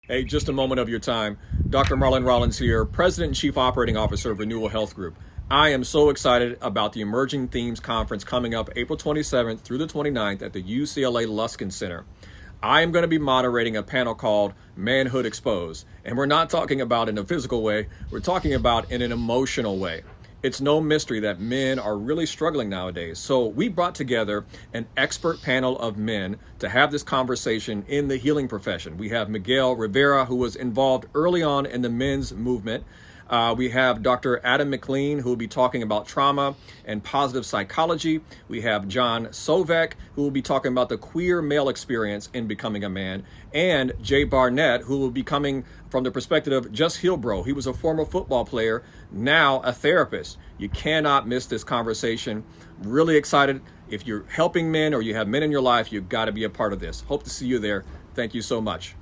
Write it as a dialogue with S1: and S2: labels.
S1: Hey, just a moment of your time. Dr. Marlon Rollins here, President and Chief Operating Officer of Renewal Health Group. I am so excited about the Emerging Themes Conference coming up April 27th through the 29th at the UCLA Luskin Center. I am going to be moderating a panel called Manhood Exposed. And we're not talking about in a physical way, we're talking about in an emotional way. It's no mystery that men are really struggling nowadays. So we brought together an expert panel of men to have this conversation in the healing profession. We have Miguel Rivera, who was involved early on in the men's movement. We have Dr. Adam McLean, who will be talking about trauma and positive psychology. We have John Sovek, who will be talking about the queer male experience in becoming a man. And Jay Barnett, who will be coming from the perspective of Just Heal Bro. He was a former football player, now a therapist. You cannot miss this conversation. Really excited. If you're helping men or you have men in your life, you've got to be a part of this. Hope to see you there. Thank you so much.